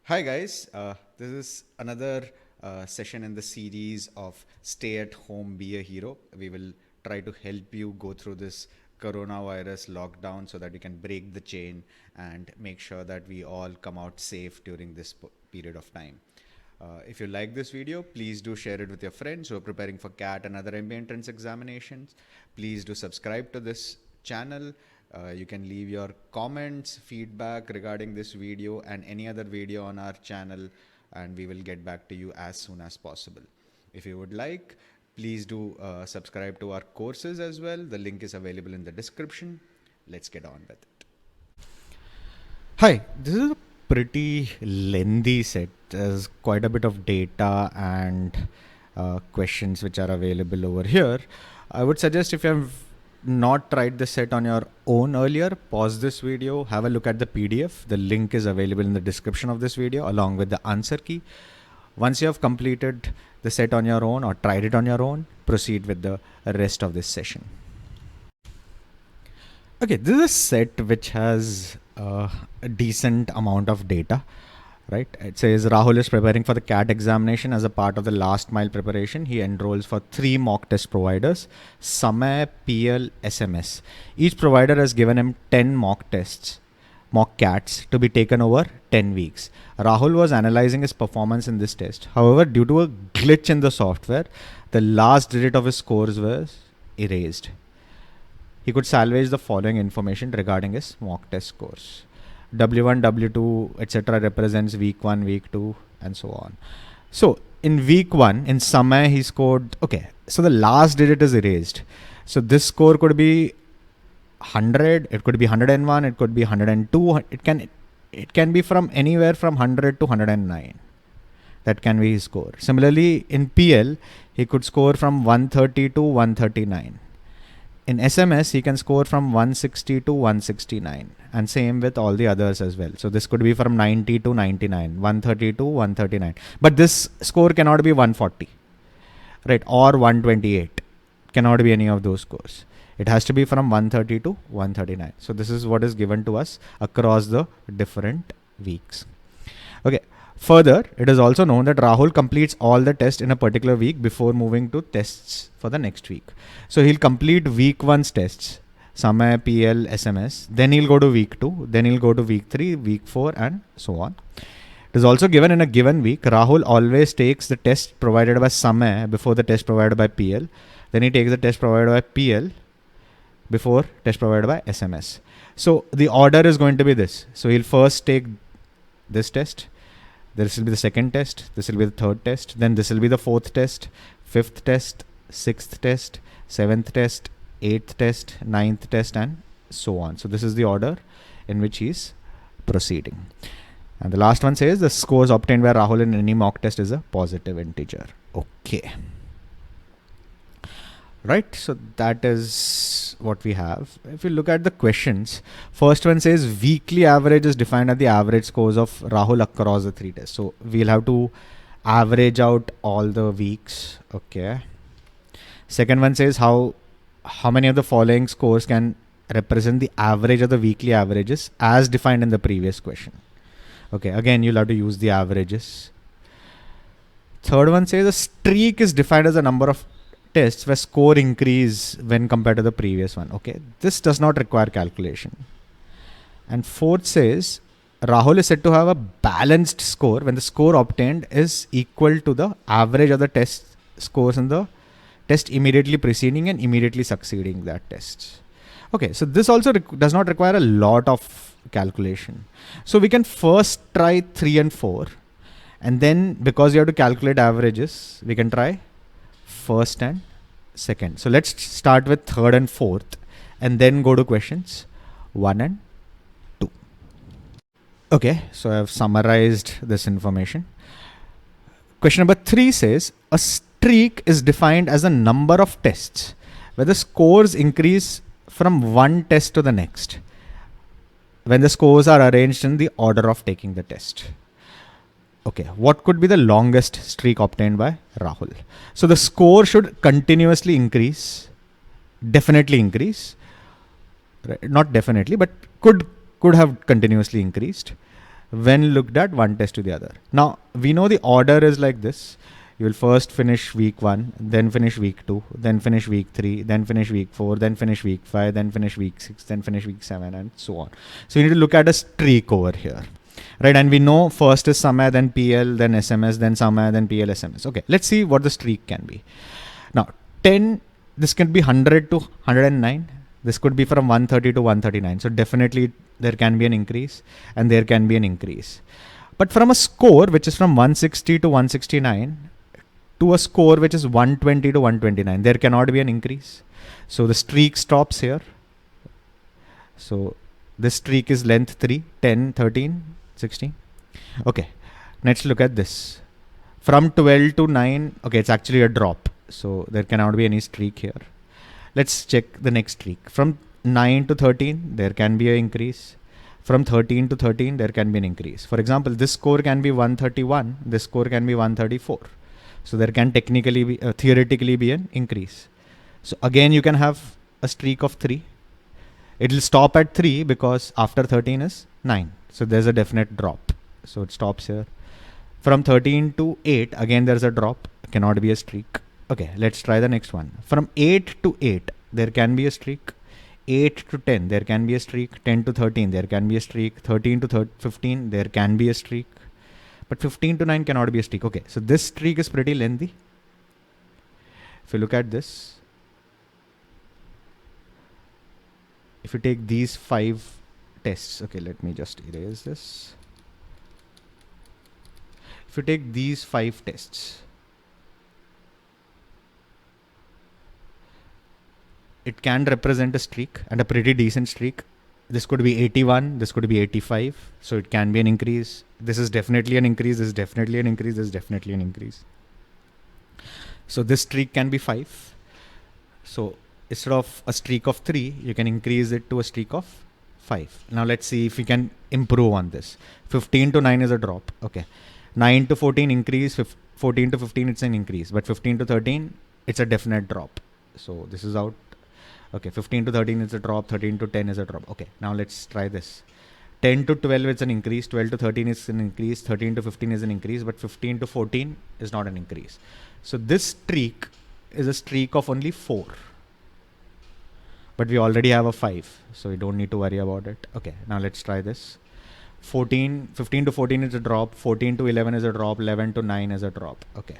Hi guys, this is another session in the series of Stay at Home, Be a Hero. We will try to help you go through this coronavirus lockdown so that you can break the chain and make sure that we all come out safe during this period of time. If you like this video, please do share it with your friends who are preparing for CAT and other MBA entrance examinations. Please do subscribe to this channel. You can leave your comments, feedback regarding this video and any other video on our channel, and we will get back to you as soon as possible. If you would like, please do subscribe to our courses as well. The link is available in the description. Let's get on with it. Hi, this is a pretty lengthy set. There's quite a bit of data and questions which are available over here. I would suggest, if you have not tried this set on your own earlier, pause this video, have a look at the PDF. The link is available in the description of this video along with the answer key. Once you have completed the set on your own or tried it on your own, proceed with the rest of this session. Okay, this is a set which has a decent amount of data, right? It says Rahul is preparing for the CAT examination. As a part of the last mile preparation, he enrolls for 3 mock test providers: Samay, PL, SMS. Each provider has given him 10 mock CATs to be taken over 10 weeks. Rahul was analyzing his performance in this test. However, due to a glitch in the software, the last digit of his scores was erased. He could salvage the following information regarding his mock test scores. W1, W2, etc. represents week 1, week 2, and so on. So in week 1, in Samay, he scored, okay, so the last digit is erased. So this score could be 100, it could be 101, it could be 102, it can be from anywhere from 100 to 109. That can be his score. Similarly, in PL, he could score from 130 to 139. In SMS, he can score from 160 to 169, and same with all the others as well. So this could be from 90 to 99, 130 to 139. But this score cannot be 140, right? Or 128. Cannot be any of those scores. It has to be from 130 to 139. So this is what is given to us across the different weeks. Okay. Further, it is also known that Rahul completes all the tests in a particular week before moving to tests for the next week. So he'll complete week 1's tests, Samay, PL, SMS. Then he'll go to week 2. Then he'll go to week 3, week 4, and so on. It is also given in a given week, Rahul always takes the test provided by Samay before the test provided by PL. Then he takes the test provided by PL before test provided by SMS. So the order is going to be this. So he'll first take this test. This will be the second test, this will be the third test, then this will be the fourth test, fifth test, sixth test, seventh test, eighth test, ninth test, and so on. So this is the order in which he is proceeding. And the last one says the scores obtained by Rahul in any mock test is a positive integer. Okay. Right, so that is what we have. If you look at the questions, first one says weekly average is defined as the average scores of Rahul across the 3 tests. So we'll have to average out all the weeks. Okay. Second one says how many of the following scores can represent the average of the weekly averages as defined in the previous question. Okay, again you'll have to use the averages. Third one says a streak is defined as a number of tests where score increase when compared to the previous one. Okay, this does not require calculation. And fourth says Rahul is said to have a balanced score when the score obtained is equal to the average of the test scores in the test immediately preceding and immediately succeeding that test. Okay, so this also does not require a lot of calculation. So we can first try 3 and 4, and then because you have to calculate averages, we can try first and second. So let's start with third and fourth and then go to questions 1 and 2. Okay, so I have summarized this information. Question number 3 says a streak is defined as a number of tests where the scores increase from one test to the next when the scores are arranged in the order of taking the test. Okay, what could be the longest streak obtained by Rahul? So the score should continuously increase, definitely increase, right? Not definitely, but could have continuously increased when looked at one test to the other. Now, we know the order is like this. You will first finish week 1, then finish week 2, then finish week 3, then finish week 4, then finish week 5, then finish week 6, then finish week 7, and so on. So you need to look at a streak over here. Right, and we know first is Samay, then PL, then SMS, then Samay, then PL, SMS. Okay, let's see what the streak can be. Now, 10, this can be 100 to 109. This could be from 130 to 139. So definitely there can be an increase and there can be an increase. But from a score which is from 160 to 169 to a score which is 120 to 129, there cannot be an increase. So the streak stops here. So this streak is length 3, 10, 13, 16. Okay, let's look at this. From 12 to 9, okay, it's actually a drop. So there cannot be any streak here. Let's check the next streak. From 9 to 13, there can be an increase. From 13 to 13, there can be an increase. For example, this score can be 131. This score can be 134. So there can technically be, theoretically be an increase. So again, you can have a streak of 3. It will stop at 3 because after 13 is 9. So there's a definite drop. So it stops here. From 13 to 8, again there's a drop. Cannot be a streak. Okay, let's try the next one. From 8 to 8, there can be a streak. 8 to 10, there can be a streak. 10 to 13, there can be a streak. 13 to 15, there can be a streak. But 15 to 9 cannot be a streak. Okay, so this streak is pretty lengthy. If you look at this, if you take these 5 tests, okay, let me just erase this. If you take these 5 tests, it can represent a streak and a pretty decent streak. This could be 81, this could be 85. So it can be an increase. This is definitely an increase, this is definitely an increase, this is definitely an increase. So this streak can be 5. So instead of a streak of 3, you can increase it to a streak of 5. Now let's see if we can improve on this. 15 to 9 is a drop. Okay. 9 to 14 increase, 14 to 15 it's an increase, but 15 to 13 it's a definite drop. So this is out. Okay, 15 to 13 is a drop, 13 to 10 is a drop. Okay, now let's try this. 10 to 12 it's an increase, 12 to 13 is an increase, 13 to 15 is an increase, but 15 to 14 is not an increase. So this streak is a streak of only 4. But we already have a 5, so we don't need to worry about it. Okay, now let's try this. 15 to 14 is a drop, 14 to 11 is a drop, 11 to 9 is a drop. Okay,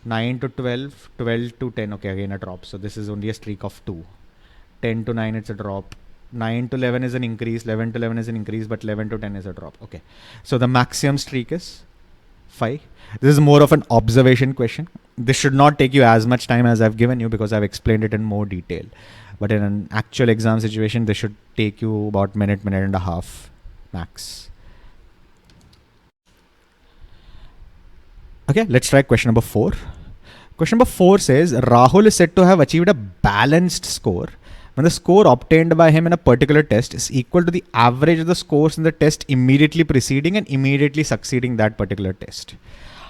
9 to 12, 12 to 10, okay, again a drop. So this is only a streak of 2. 10 to 9 it's a drop. 9 to 11 is an increase, 11 to 11 is an increase, but 11 to 10 is a drop. Okay, so the maximum streak is 5. This is more of an observation question. This should not take you as much time as I've given you because I've explained it in more detail. But in an actual exam situation, this should take you about minute and a half max. Okay, let's try question number 4. Question number 4 says Rahul is said to have achieved a balanced score when the score obtained by him in a particular test is equal to the average of the scores in the test immediately preceding and immediately succeeding that particular test.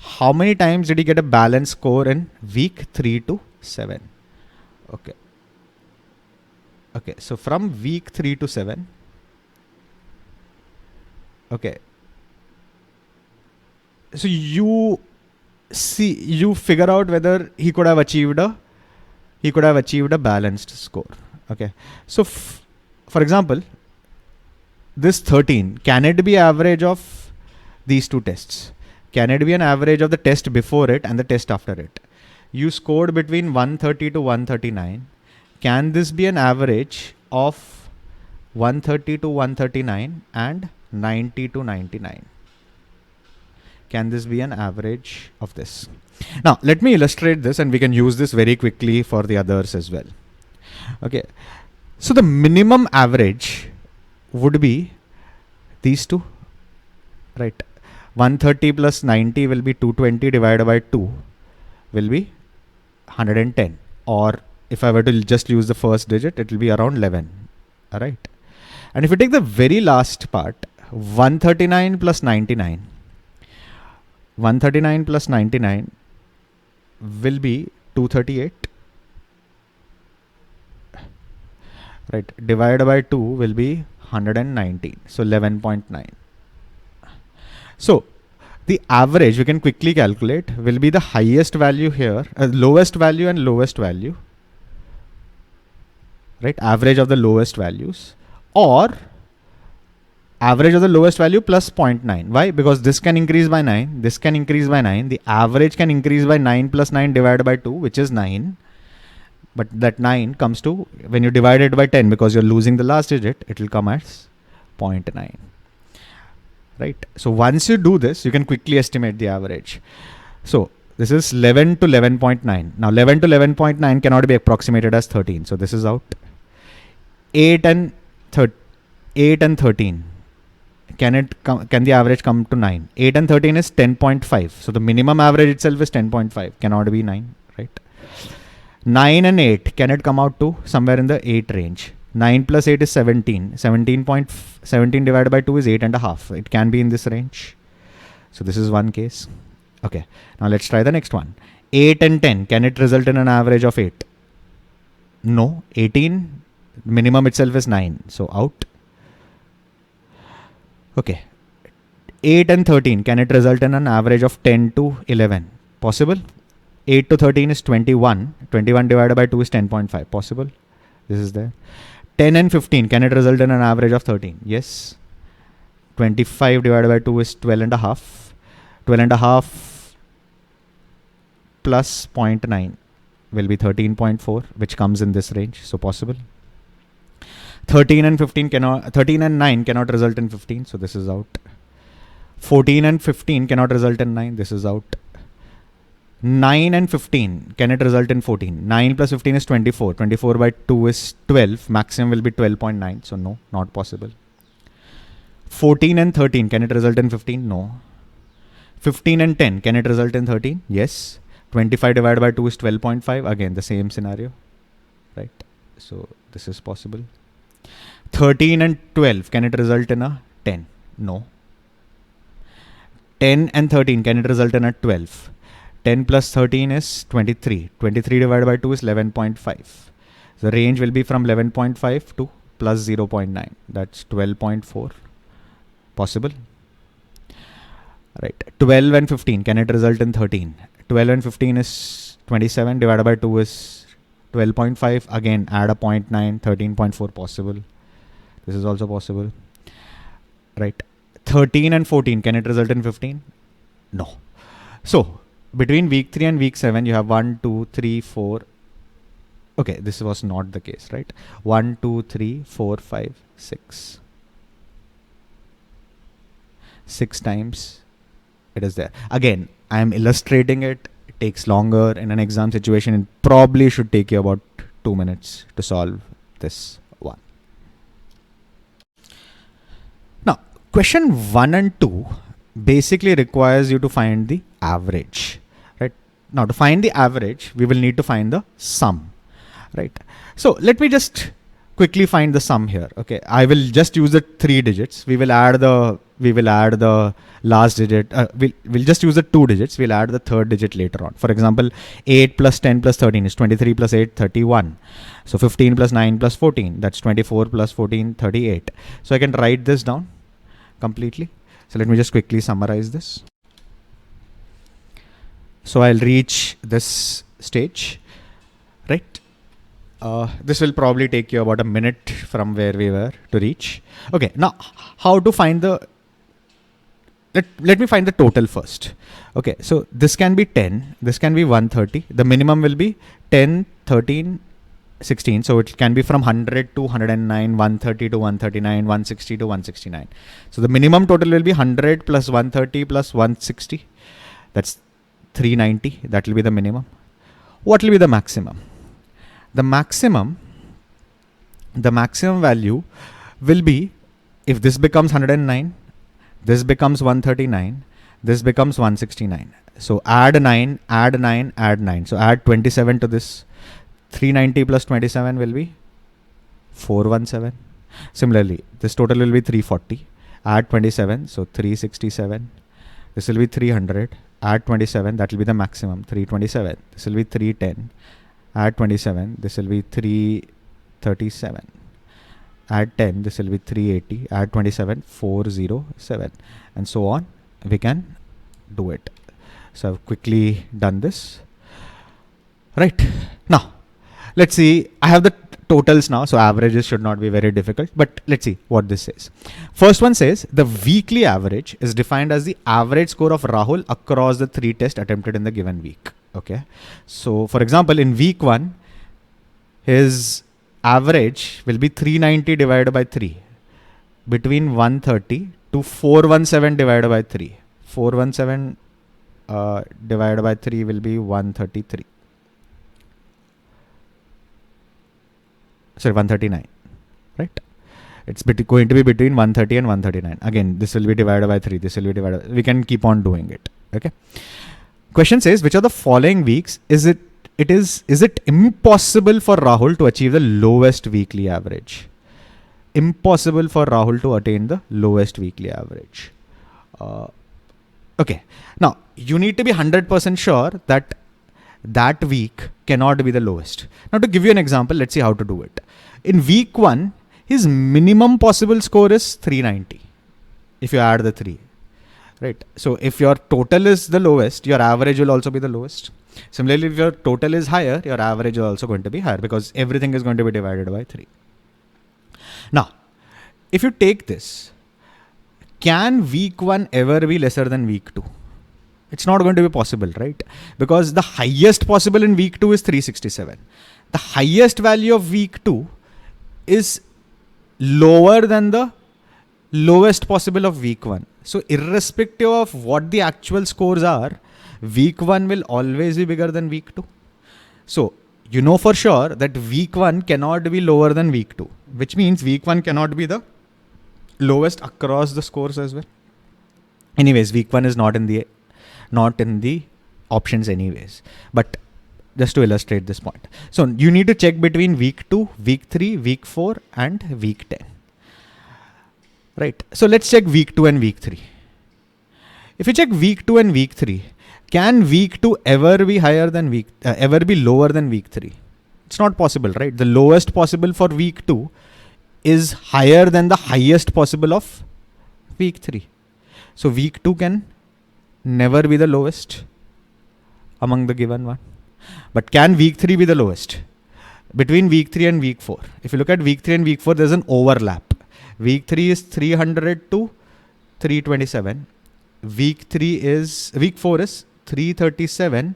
How many times did he get a balanced score in week 3 to 7? Okay. Okay, so from week 3 to 7. Okay. So you figure out whether he could have achieved a balanced score. Okay. So for example, this 13, can it be average of these 2 tests? Can it be an average of the test before it and the test after it? You scored between 130 to 139. Can this be an average of 130 to 139 and 90 to 99? Can this be an average of this? Now, let me illustrate this and we can use this very quickly for the others as well. Okay. So the minimum average would be these 2, right? 130 plus 90 will be 220 divided by 2 will be 110. Or if I were to just use the first digit, it will be around 11. All right. And if you take the very last part, 139 plus 99, 139 plus 99 will be 238. Right. Divided by 2 will be 119. So 11.9. So the average we can quickly calculate will be the highest value here, lowest value and lowest value, right? Average of the lowest values, or average of the lowest value plus 0.9. Why? Because this can increase by 9, this can increase by 9, the average can increase by 9 plus 9 divided by 2, which is 9. But that 9 comes to, when you divide it by 10, because you're losing the last digit, it will come as 0.9. Right? So once you do this, you can quickly estimate the average. So this is 11 to 11.9. Now 11 to 11.9 cannot be approximated as 13. So this is out. 8 and 13. Can the average come to 9? 8 and 13 is 10.5. So the minimum average itself is 10.5. Cannot be 9, right? 9 and 8. Can it come out to somewhere in the 8 range? 9 plus 8 is 17. 17 divided by 2 is 8.5. It can be in this range. So this is one case. Okay. Now let's try the next one. 8 and 10. Can it result in an average of 8? No. 18. Minimum itself is 9. So out. Okay. 8 and 13. Can it result in an average of 10 to 11? Possible. 8 to 13 is 21. 21 divided by 2 is 10.5. Possible. This is there. 10 and 15. Can it result in an average of 13? Yes. 25 divided by 2 is 12.5. 12.5 plus 0.9 will be 13.4, which comes in this range. So possible. 13 and 9 cannot result in 15. So this is out. 14 and 15 cannot result in 9. This is out. 9 and 15, can it result in 14? 9 plus 15 is 24. 24 by 2 is 12. Maximum will be 12.9. So no, not possible. 14 and 13, can it result in 15? No. 15 and 10, can it result in 13? Yes. 25 divided by 2 is 12.5. Again, the same scenario, right? So this is possible. 13 and 12, can it result in a 10? No. 10 and 13, can it result in a 12? 10 plus 13 is 23. 23 divided by 2 is 11.5. The range will be from 11.5 to plus 0.9. That's 12.4. Possible. Right. 12 and 15. Can it result in 13? 12 and 15 is 27. Divided by 2 is 12.5. Again, add a 0.9. 13.4. Possible. This is also possible. Right. 13 and 14. Can it result in 15? No. So, between week 3 and week 7, you have 1, 2, 3, 4. Okay, this was not the case, right? 1, 2, 3, 4, 5, 6. 6 times it is there. Again, I am illustrating it. It takes longer. In an exam situation, it probably should take you about 2 minutes to solve this one. Now, question 1 and 2 basically requires you to find the average. Now to find the average, we will need to find the sum, right? So let me just quickly find the sum here. Okay, I will just use the 3 digits. We will add the last digit. We'll just use the 2 digits. We'll add the third digit later on. For example, 8 plus 10 plus 13 is 23 plus 8, 31. So 15 plus 9 plus 14, that's 24 plus 14, 38. So I can write this down completely. So let me just quickly summarize this. So I'll reach this stage, right? This will probably take you about a minute from where we were to reach. Okay, now how to find the, let me find the total first. Okay, so this can be 10, this can be 130. The minimum will be 10, 13, 16. So it can be from 100 to 109, 130 to 139, 160 to 169. So the minimum total will be 100 plus 130 plus 160. That's 390. That will be the minimum. What will be the maximum? The maximum value will be, if this becomes 109, this becomes 139, this becomes 169. So add 9, add 9, add 9. So add 27 to this. 390 plus 27 will be 417. Similarly, this total will be 340. Add 27, so 367. This will be 300. Add 27, that will be the maximum, 327. This will be 310. Add 27, this will be 337. Add 10, this will be 380. Add 27, 407. And so on we can do it. So I've quickly done this. Right. Now, let's see. I have the totals now, so averages should not be very difficult. But let's see what this says. First one says the weekly average is defined as the average score of Rahul across the 3 tests attempted in the given week. Okay. So, for example, in week 1, his average will be 390 divided by 3, between 130 to 417 divided by 3. 417 divided by 3 will be 133. Sorry, 139, right? It's going to be between 130 and 139. Again, this will be divided by 3. This will be divided. We can keep on doing it. Okay. Question says, which of the following weeks is it impossible for Rahul to achieve the lowest weekly average? Impossible for Rahul to attain the lowest weekly average. Okay. Now, you need to be 100% sure that that week cannot be the lowest. Now, to give you an example, let's see how to do it. In week 1, his minimum possible score is 390 if you add the 3. Right. So if your total is the lowest, your average will also be the lowest. Similarly, if your total is higher, your average is also going to be higher because everything is going to be divided by 3. Now, if you take this, can week 1 ever be lesser than week 2? It's not going to be possible, right? Because the highest possible in week 2 is 367. The highest value of week 2 is lower than the lowest possible of week 1. So irrespective of what the actual scores are, week 1 will always be bigger than week 2. So you know for sure that week 1 cannot be lower than week 2, which means week 1 cannot be the lowest across the scores as well. Anyways, week 1 is not in the options anyways. But just to illustrate this point. So you need to check between week 2, week 3, week 4 and week 10. Right. So let's check week 2 and week 3. If you check week 2 and week 3, can week 2 ever be ever be lower than week 3? It's not possible, right? The lowest possible for week 2 is higher than the highest possible of week 3. So week 2 can never be the lowest among the given one. But can week 3 be the lowest? Between week 3 and week 4. If you look at week 3 and week 4, there's an overlap. Week 3 is 300 to 327. Week 4 is 337,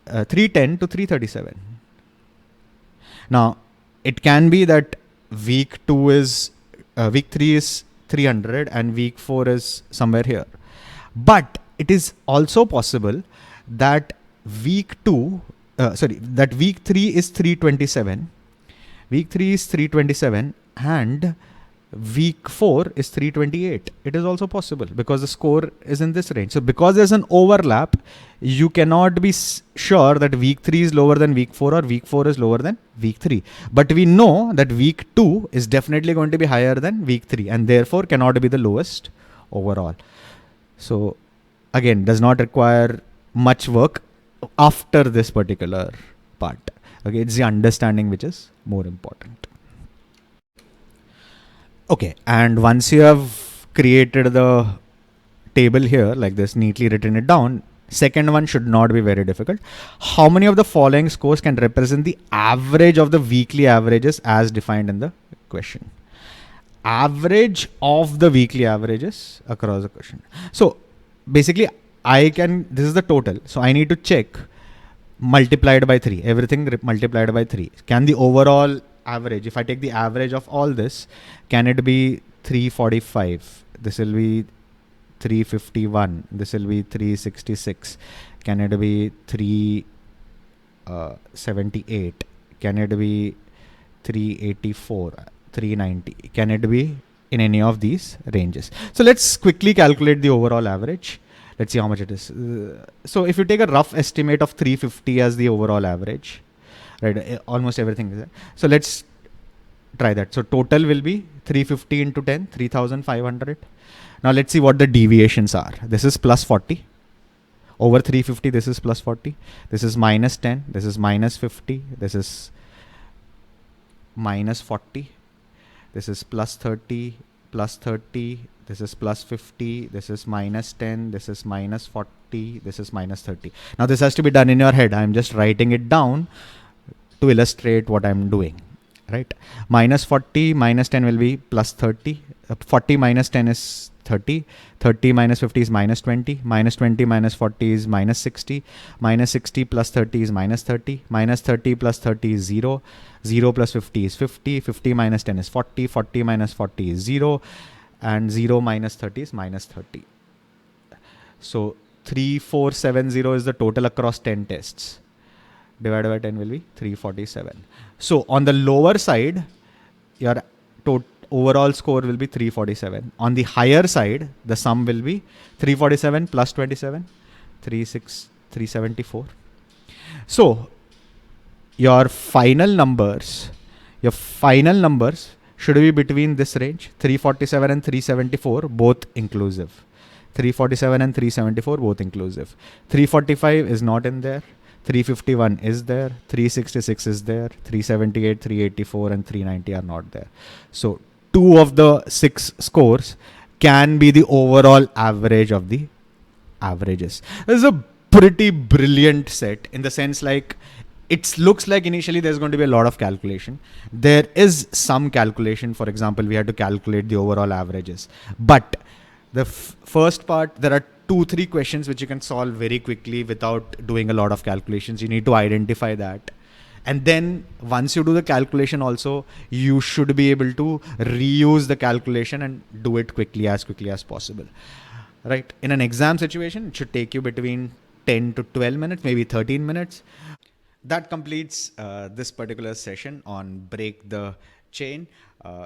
310 to 337. Now, it can be that week 3 is 300 and week 4 is somewhere here. But it is also possible that week 3 is 327. Week 3 is 327 and week 4 is 328. It is also possible because the score is in this range. So because there's an overlap, you cannot be sure that week 3 is lower than week 4 or week 4 is lower than week 3. But we know that week 2 is definitely going to be higher than week 3 and therefore cannot be the lowest overall. So again, does not require much work after this particular part. Okay, it's the understanding which is more important. Okay, and once you have created the table here like this, neatly written it down, second one should not be very difficult. How many of the following scores can represent the average of the weekly averages as defined in the question? Average of the weekly averages across the question. So basically this is the total. So I need to check multiplied by 3, everything multiplied by 3. Can the overall average, if I take the average of all this, can it be 345? This will be 351. This will be 366. Can it be 378? Can it be 384? 390? Can it be in any of these ranges? So let's quickly calculate the overall average. Let's see how much it is. So if you take a rough estimate of 350 as the overall average, right? Almost everything is there. So let's try that. So total will be 350 into 10, 3,500. Now let's see what the deviations are. This is plus 40. Over 350, this is plus 40. This is minus 10. This is minus 50. This is minus 40. This is plus 30, plus 30. this is plus 50, this is minus 10, this is minus 40, this is minus 30. Now this has to be done in your head. I'm just writing it down to illustrate what I'm doing, right? Minus 40 minus 10 will be plus 30. 40 minus 10 is 30. 30 minus 50 is minus 20. Minus 20 minus 40 is minus 60. Minus 60 plus 30 is minus 30. Minus 30 plus 30 is 0. 0 plus 50 is 50. 50 minus 10 is 40. 40 minus 40 is 0. And 0 minus 30 is minus 30. So 3470 is the total across 10 tests. Divided by 10 will be 347. So on the lower side, your overall score will be 347. On the higher side, the sum will be 347 plus 27, 374. So your final numbers should be between this range, 347 and 374, both inclusive. 347 and 374, both inclusive. 345 is not in there. 351 is there. 366 is there. 378, 384, and 390 are not there. So 2 of the 6 scores can be the overall average of the averages. This is a pretty brilliant set in the sense like it looks like initially there's going to be a lot of calculation. There is some calculation. For example, we had to calculate the overall averages. But the first part, there are 2-3 questions which you can solve very quickly without doing a lot of calculations. You need to identify that. And then once you do the calculation also, you should be able to reuse the calculation and do it quickly as possible. Right? In an exam situation, it should take you between 10 to 12 minutes, maybe 13 minutes. That completes this particular session on Break the Chain.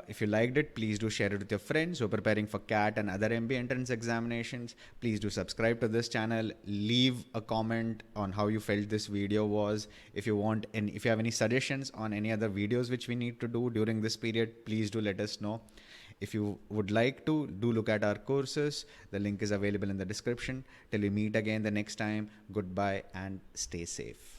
If you liked it, please do share it with your friends who are preparing for CAT and other MBA entrance examinations. Please do subscribe to this channel. Leave a comment on how you felt this video was. If you want, and if you have any suggestions on any other videos which we need to do during this period, please do let us know. If you would like to, do look at our courses. The link is available in the description. Till we meet again the next time, goodbye and stay safe.